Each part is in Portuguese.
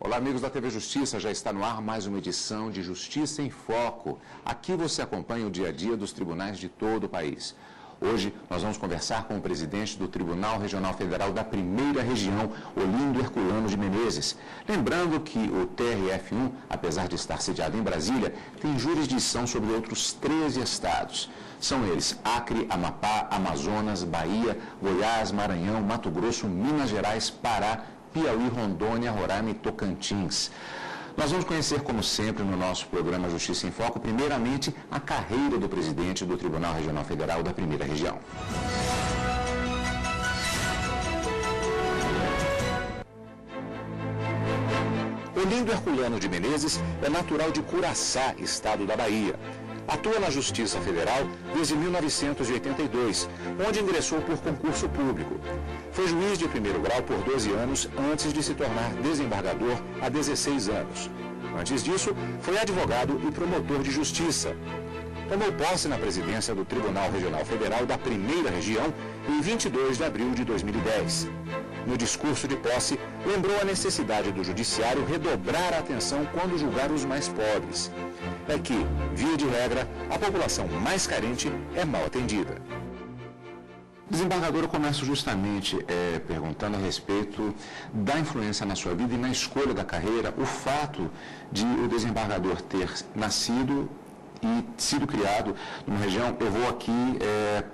Olá, amigos da TV Justiça, já está no ar mais uma edição de Justiça em Foco. Aqui você acompanha o dia a dia dos tribunais de todo o país. Hoje nós vamos conversar com o presidente do Tribunal Regional Federal da Primeira Região, Olindo Herculano de Menezes. Lembrando que o TRF1, apesar de estar sediado em Brasília, tem jurisdição sobre outros 13 estados. São eles Acre, Amapá, Amazonas, Bahia, Goiás, Maranhão, Mato Grosso, Minas Gerais, Pará, Piauí, Rondônia, Roraima e Tocantins. Nós vamos conhecer, como sempre, no nosso programa Justiça em Foco, primeiramente, a carreira do presidente do Tribunal Regional Federal da Primeira Região. Olindo Herculano de Menezes é natural de Curaçá, estado da Bahia. Atua na Justiça Federal desde 1982, onde ingressou por concurso público. Foi juiz de primeiro grau por 12 anos antes de se tornar desembargador há 16 anos. Antes disso, foi advogado e promotor de justiça. Tomou posse na presidência do Tribunal Regional Federal da Primeira Região em 22 de abril de 2010. No discurso de posse, lembrou a necessidade do judiciário redobrar a atenção quando julgar os mais pobres. É que, via de regra, a população mais carente é mal atendida. Desembargador, eu começo justamente perguntando a respeito da influência na sua vida e na escolha da carreira, o fato de o desembargador ter nascido e sido criado numa região. Eu vou aqui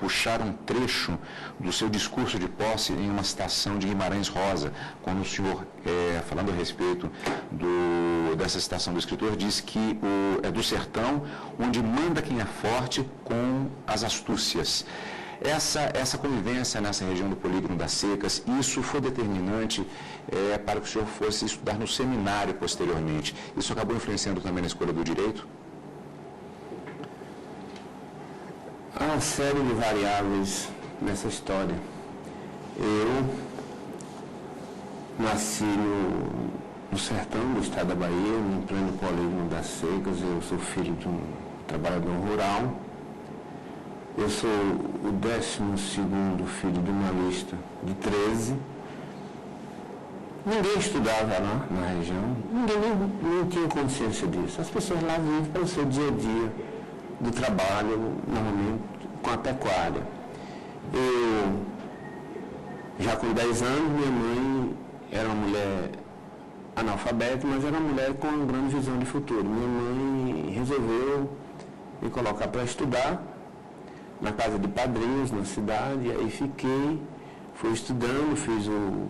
puxar um trecho do seu discurso de posse em uma citação de Guimarães Rosa, quando o senhor, falando a respeito dessa citação do escritor, diz que é do sertão onde manda quem é forte com as astúcias. Essa convivência nessa região do Polígono das Secas, isso foi determinante para que o senhor fosse estudar no seminário posteriormente. Isso acabou influenciando também na escolha do direito? Há uma série de variáveis nessa história. Eu nasci no sertão do estado da Bahia, em pleno Polígono das Secas. Eu sou filho de um trabalhador rural. Eu sou o 12º filho de uma lista de 13. Ninguém estudava lá na região, ninguém nem tinha consciência disso. As pessoas lá vivem para o seu dia a dia do trabalho, normalmente com a pecuária. Eu, já com 10 anos, minha mãe era uma mulher analfabeta, mas era uma mulher com uma grande visão de futuro. Minha mãe resolveu me colocar para estudar na casa de padrinhos, na cidade, e aí fui estudando, fiz o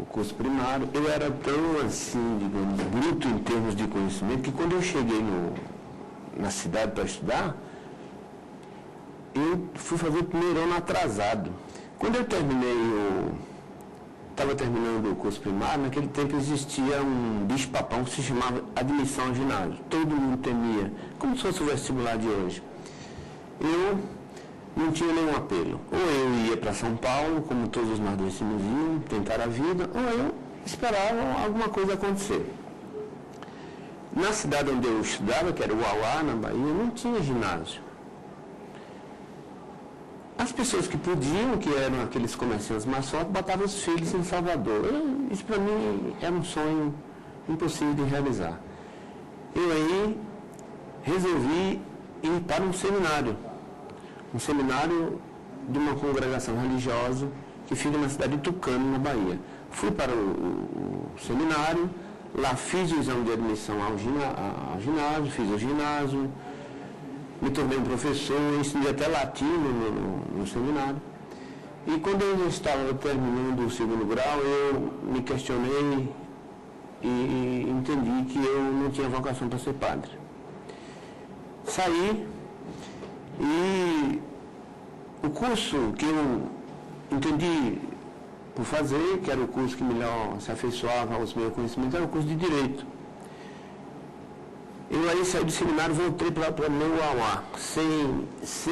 curso primário. Eu era tão, assim, digamos, bruto em termos de conhecimento, que quando eu cheguei na cidade para estudar, eu fui fazer o primeiro ano atrasado. Quando eu estava terminando o curso primário, naquele tempo existia um bicho-papão que se chamava admissão ao ginásio. Todo mundo temia, como se fosse o vestibular de hoje. Eu não tinha nenhum apelo. Ou eu ia para São Paulo, como todos os nordestinos iam, tentar a vida, ou eu esperava alguma coisa acontecer. Na cidade onde eu estudava, que era o Uauá, na Bahia, não tinha ginásio. As pessoas que podiam, que eram aqueles comerciantes mais fortes, botavam os filhos em Salvador. Isso para mim era um sonho impossível de realizar. Eu aí resolvi ir para um seminário de uma congregação religiosa que fica na cidade de Tucano, na Bahia. Fui para o seminário, lá fiz o exame de admissão ao ginásio, fiz o ginásio, me tornei um professor, ensinei até latim no seminário. E quando eu já estava terminando o segundo grau, eu me questionei e entendi que eu não tinha vocação para ser padre. Saí e o curso que eu entendi por fazer, que era o curso que melhor se afeiçoava aos meus conhecimentos, era o curso de Direito. Eu aí saí do seminário, voltei para o meu Uauá, sem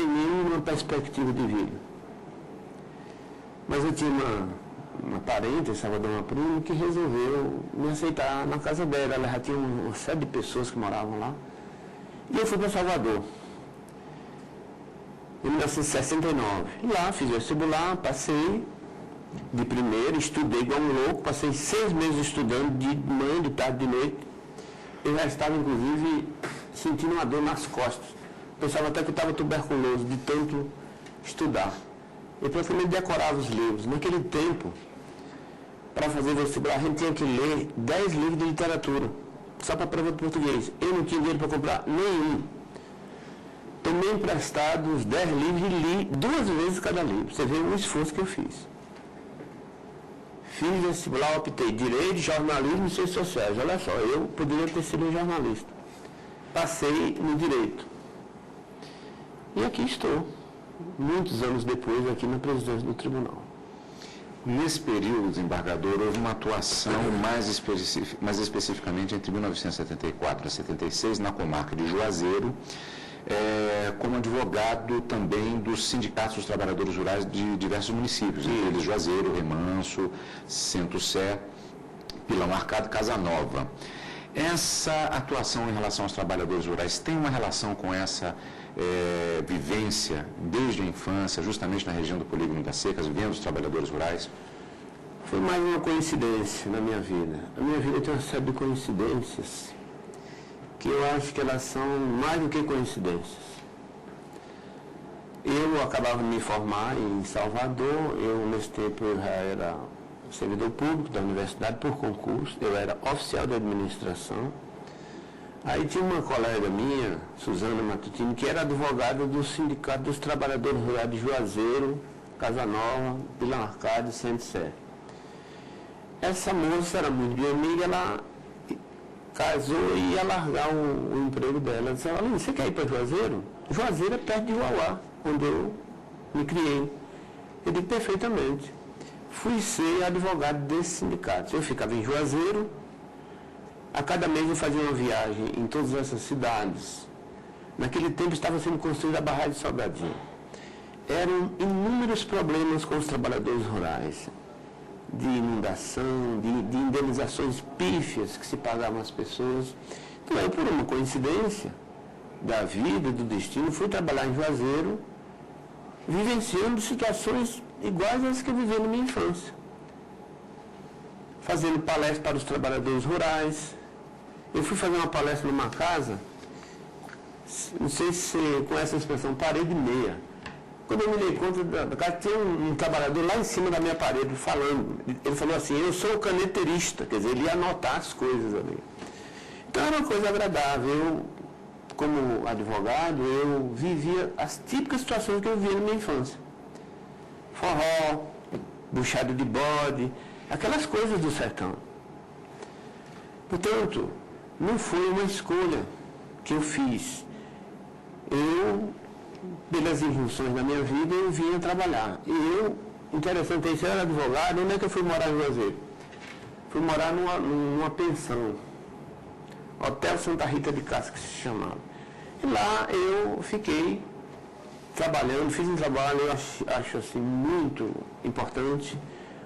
nenhuma perspectiva de vida. Mas eu tinha uma parente, em Salvador, uma prima, que resolveu me aceitar na casa dela. Ela já tinha uma série de pessoas que moravam lá. E eu fui para Salvador, em 1969. E lá fiz o vestibular, passei, de primeira, estudei igual um louco, passei 6 meses estudando, de manhã, de tarde, de noite. Eu já estava, inclusive, sentindo uma dor nas costas. Pensava até que eu estava tuberculoso, de tanto estudar. Eu praticamente decorava os livros. Naquele tempo, para fazer vestibular, a gente tinha que ler 10 livros de literatura, só para a prova de português. Eu não tinha dinheiro para comprar nenhum. Tomei emprestado os 10 livros e li 2 vezes cada livro. Você vê o esforço que eu fiz. Fiz vestibular, optei Direito, Jornalismo e Ciências Sociais. Olha só, eu poderia ter sido um jornalista. Passei no Direito. E aqui estou, muitos anos depois, aqui na presidência do tribunal. Nesse período, desembargador, houve uma atuação mais especificamente entre 1974 e 76 na comarca de Juazeiro, como advogado também dos sindicatos dos trabalhadores rurais de diversos municípios, entre eles Juazeiro, Remanso, Centro-Sé, Pilão Arcado e Casa Nova. Essa atuação em relação aos trabalhadores rurais tem uma relação com essa vivência desde a infância, justamente na região do Polígono das Secas, vivendo os trabalhadores rurais? Foi mais uma coincidência na minha vida. A minha vida tem uma série de coincidências que eu acho que elas são mais do que coincidências. Eu acabava de me formar em Salvador, nesse tempo eu já era servidor público da universidade por concurso, eu era oficial de administração. Aí tinha uma colega minha, Suzana Matutino, que era advogada do Sindicato dos Trabalhadores Rurais de Juazeiro, Casa Nova, Pilão Arcado e Centro-Sé. Essa moça era muito minha amiga, ela casou e ia largar o emprego dela. Ela disse, olha, você quer ir para Juazeiro? Juazeiro é perto de Uauá, onde eu me criei. Eu digo, perfeitamente. Fui ser advogado desse sindicato. Eu ficava em Juazeiro, a cada mês eu fazia uma viagem em todas essas cidades. Naquele tempo estava sendo construída a barragem de Salgadinho. Eram inúmeros problemas com os trabalhadores rurais, de inundação, de indenizações pífias que se pagavam às pessoas. Então, eu, por uma coincidência da vida, do destino, fui trabalhar em Juazeiro, vivenciando situações iguais às que eu vivi na minha infância. Fazendo palestras para os trabalhadores rurais. Eu fui fazer uma palestra numa casa, não sei se você conhece a expressão, parede meia. Quando eu me dei conta da casa, tinha um trabalhador lá em cima da minha parede falando. Ele falou assim, eu sou caneteirista, quer dizer, ele ia anotar as coisas ali. Então era uma coisa agradável. Eu, como advogado, eu vivia as típicas situações que eu vivia na minha infância. Forró, buchada de bode, aquelas coisas do sertão. Portanto, não foi uma escolha que eu fiz. Eu, pelas injunções da minha vida, eu vinha trabalhar. E eu, interessante, eu era advogado, onde é que eu fui morar em Juazeiro? Fui morar numa pensão, Hotel Santa Rita de Cássia, que se chamava. E lá eu fiquei trabalhando, fiz um trabalho, eu acho assim, muito importante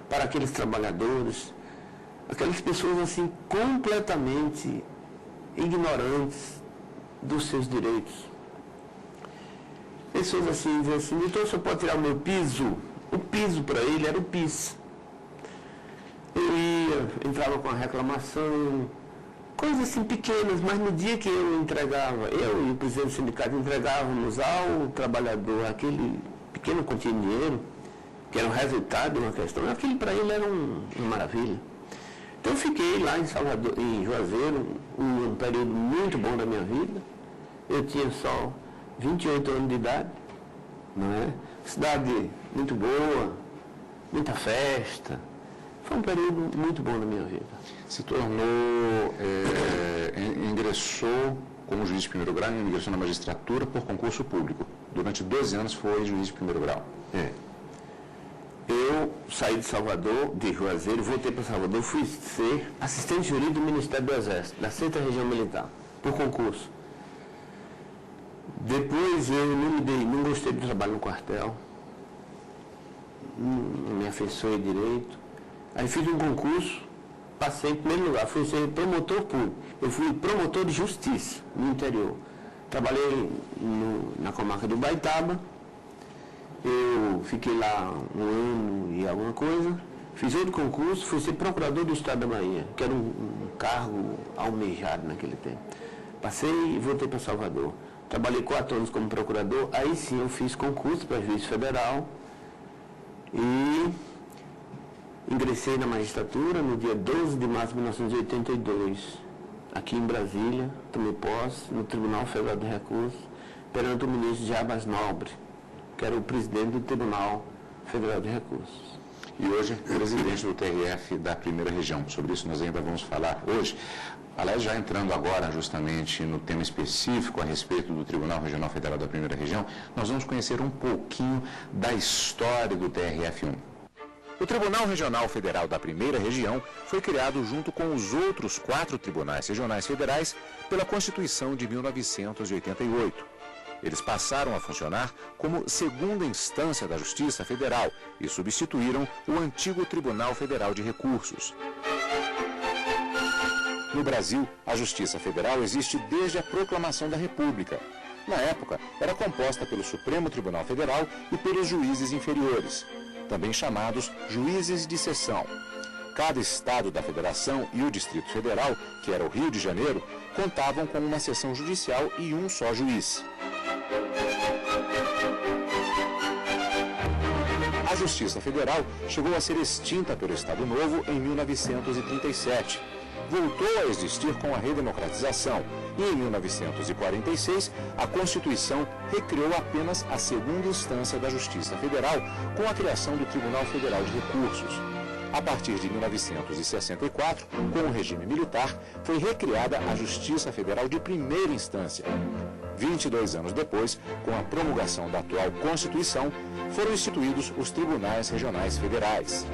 para aqueles trabalhadores, aquelas pessoas assim, completamente ignorantes dos seus direitos. Pessoas assim, dizem assim, então você pode tirar o meu piso? O piso para ele era o PIS. Eu entrava com a reclamação, coisas assim pequenas, mas no dia que eu entregava, eu e o presidente do sindicato entregávamos ao trabalhador aquele pequeno quantia de dinheiro, que era o resultado de uma questão, aquilo para ele era uma maravilha. Então eu fiquei lá em Salvador, em Juazeiro, um período muito bom da minha vida. Eu tinha só 28 anos de idade, não é? Cidade muito boa, muita festa. Foi um período muito bom na minha vida. Se tornou, ingressou como juiz de primeiro grau e ingressou na magistratura por concurso público. Durante 12 anos foi juiz de primeiro grau. Eu saí de Salvador, de Juazeiro, voltei para Salvador, fui ser assistente jurídico do Ministério do Exército, da 6ª Região Militar, por concurso. Depois eu não gostei do trabalho no quartel, não me afeiçoei direito. Aí fiz um concurso, passei em primeiro lugar, fui ser promotor público. Eu fui promotor de justiça no interior. Trabalhei na comarca de Ubaitaba. Eu fiquei lá 1 ano e alguma coisa. Fiz outro concurso, fui ser procurador do Estado da Bahia, que era um cargo almejado naquele tempo. Passei e voltei para Salvador. Trabalhei 4 anos como procurador, aí sim eu fiz concurso para juiz federal e ingressei na magistratura no dia 12 de março de 1982, aqui em Brasília, tomei posse no Tribunal Federal de Recursos, perante o ministro Jarbas Nobre, que era o presidente do Tribunal Federal de Recursos. E hoje, presidente do TRF da Primeira Região. Sobre isso nós ainda vamos falar hoje. Aliás, já entrando agora justamente no tema específico a respeito do Tribunal Regional Federal da Primeira Região, nós vamos conhecer um pouquinho da história do TRF1. O Tribunal Regional Federal da Primeira Região foi criado junto com os outros 4 tribunais regionais federais pela Constituição de 1988. Eles passaram a funcionar como segunda instância da Justiça Federal e substituíram o antigo Tribunal Federal de Recursos. No Brasil, a Justiça Federal existe desde a proclamação da República. Na época, era composta pelo Supremo Tribunal Federal e pelos juízes inferiores, também chamados juízes de seção. Cada estado da federação e o Distrito Federal, que era o Rio de Janeiro, contavam com uma seção judicial e um só juiz. A Justiça Federal chegou a ser extinta pelo Estado Novo em 1937. Voltou a existir com a redemocratização e, em 1946, a Constituição recriou apenas a segunda instância da Justiça Federal com a criação do Tribunal Federal de Recursos. A partir de 1964, com o regime militar, foi recriada a Justiça Federal de Primeira Instância. 22 anos depois, com a promulgação da atual Constituição, foram instituídos os Tribunais Regionais Federais.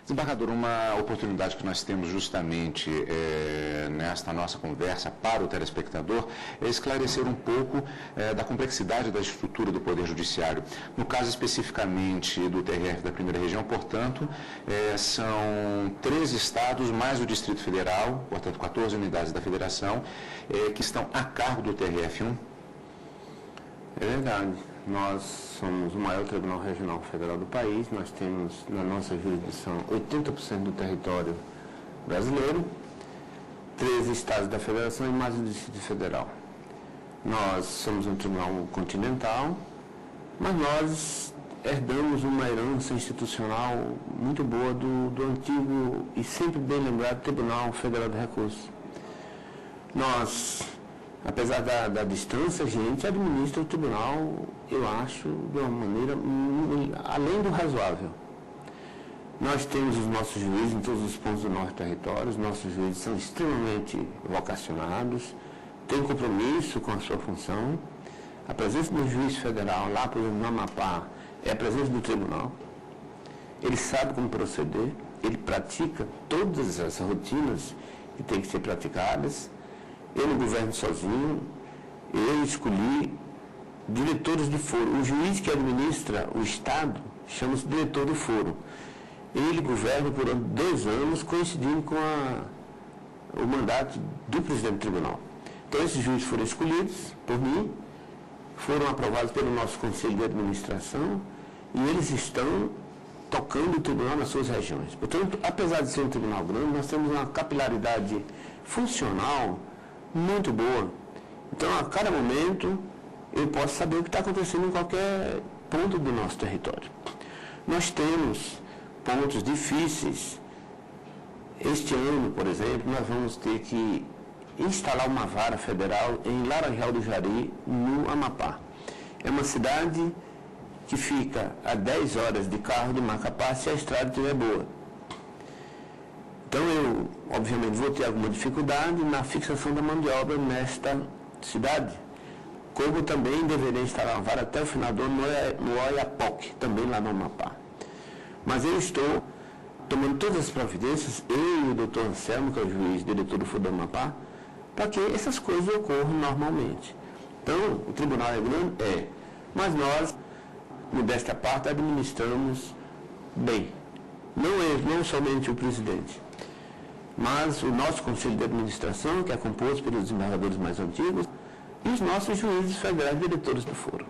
Desembargador, uma oportunidade que nós temos justamente nesta nossa conversa para o telespectador é esclarecer um pouco da complexidade da estrutura do Poder Judiciário. No caso especificamente do TRF da Primeira Região, portanto, são 13 estados mais o Distrito Federal, portanto 14 unidades da Federação, que estão a cargo do TRF1. É verdade. Nós somos o maior Tribunal Regional Federal do país. Nós temos na nossa jurisdição 80% do território brasileiro, 13 estados da Federação e mais o Distrito Federal. Nós somos um tribunal continental, mas nós herdamos uma herança institucional muito boa do antigo e sempre bem lembrado Tribunal Federal de Recursos. Nós, apesar da distância, a gente administra o tribunal, eu acho, de uma maneira além do razoável. Nós temos os nossos juízes em todos os pontos do nosso território, os nossos juízes são extremamente vocacionados, têm compromisso com a sua função. A presença do juiz federal lá, por exemplo, no Amapá, é a presença do tribunal. Ele sabe como proceder, ele pratica todas as rotinas que têm que ser praticadas. Eu não governo sozinho, eu escolhi diretores de foro. O juiz que administra o Estado chama-se diretor de foro. Ele governa por 2 anos, coincidindo com o mandato do presidente do tribunal. Então, esses juízes foram escolhidos por mim, foram aprovados pelo nosso Conselho de Administração e eles estão tocando o tribunal nas suas regiões. Portanto, apesar de ser um tribunal grande, nós temos uma capilaridade funcional muito boa. Então, a cada momento, eu posso saber o que está acontecendo em qualquer ponto do nosso território. Nós temos pontos difíceis. Este ano, por exemplo, nós vamos ter que instalar uma vara federal em Laranjal do Jari, no Amapá. É uma cidade que fica a 10 horas de carro de Macapá se a estrada estiver boa. Então, eu, obviamente, vou ter alguma dificuldade na fixação da mão de obra nesta cidade, como também deverei instalar uma vara até o final do ano no Oiapoque, também lá no Amapá. Mas eu estou tomando todas as providências, eu e o doutor Anselmo, que é o juiz diretor do Foro do Amapá, para que essas coisas ocorram normalmente. Então, o tribunal é grande? Mas nós, modéstia à parte, administramos bem. Não somente o presidente, mas o nosso Conselho de Administração, que é composto pelos desembargadores mais antigos, e os nossos juízes federais diretores do foro.